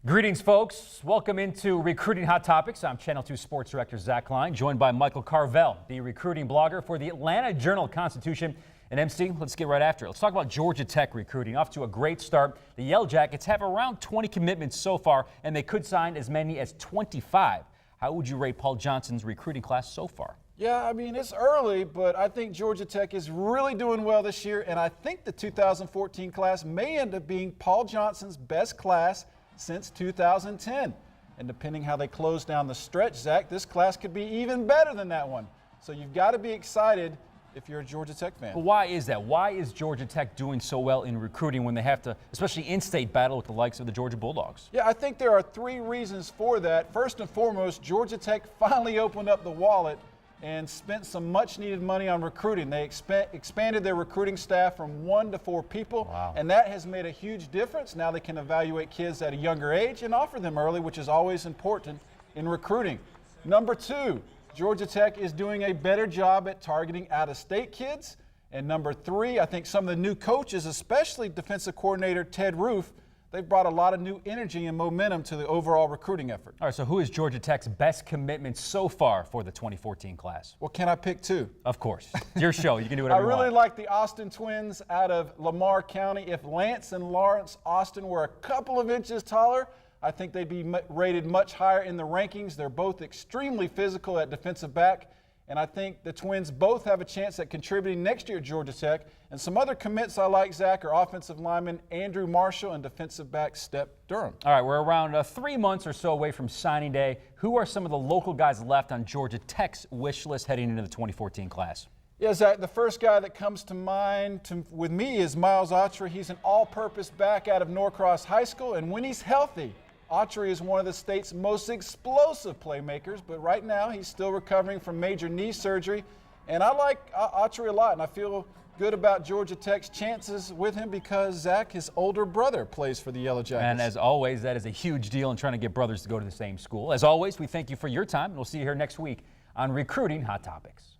Greetings, folks. Welcome into Recruiting Hot Topics. I'm Channel 2 Sports Director Zach Klein, joined by Michael Carvell, the recruiting blogger for the Atlanta Journal-Constitution. And MC, let's get right after it. Let's talk about Georgia Tech recruiting. Off to a great start. The Yellow Jackets have around 20 commitments so far, and they could sign as many as 25. How would you rate Paul Johnson's recruiting class so far? Yeah, I mean, it's early, but I think Georgia Tech is really doing well this year, and I think the 2014 class may end up being Paul Johnson's best class since 2010. And depending how they close down the stretch, Zach, this class could be even better than that one. So you've got to be excited if you're a Georgia Tech fan. But why is that? Why is Georgia Tech doing so well in recruiting when they have to, especially in-state battle with the likes of the Georgia Bulldogs? Yeah, I think there are three reasons for that. First and foremost, Georgia Tech finally opened up the wallet and spent some much-needed money on recruiting. They expanded their recruiting staff from 1 to 4 people, Wow. And that has made a huge difference. Now they can evaluate kids at a younger age and offer them early, which is always important in recruiting. Number 2, Georgia Tech is doing a better job at targeting out-of-state kids. And number 3, I think some of the new coaches, especially defensive coordinator Ted Roof, they've brought a lot of new energy and momentum to the overall recruiting effort. All right, so who is Georgia Tech's best commitment so far for the 2014 class? Well, can I pick 2? Of course. It's your show. You can do whatever you want. I really like the Austin twins out of Lamar County. If Lance and Lawrence Austin were a couple of inches taller, I think they'd be rated much higher in the rankings. They're both extremely physical at defensive back. And I think the twins both have a chance at contributing next year at Georgia Tech. And some other commits I like, Zach, are offensive lineman Andrew Marshall and defensive back Step Durham. All right, we're around 3 months or so away from signing day. Who are some of the local guys left on Georgia Tech's wish list heading into the 2014 class? Yeah, Zach, the first guy that comes to mind with me is Miles Autry. He's an all-purpose back out of Norcross High School, and when he's healthy, Autry is one of the state's most explosive playmakers, but right now he's still recovering from major knee surgery. And I like Autry a lot, and I feel good about Georgia Tech's chances with him because, Zach, his older brother plays for the Yellow Jackets. And as always, that is a huge deal in trying to get brothers to go to the same school. As always, we thank you for your time, and we'll see you here next week on Recruiting Hot Topics.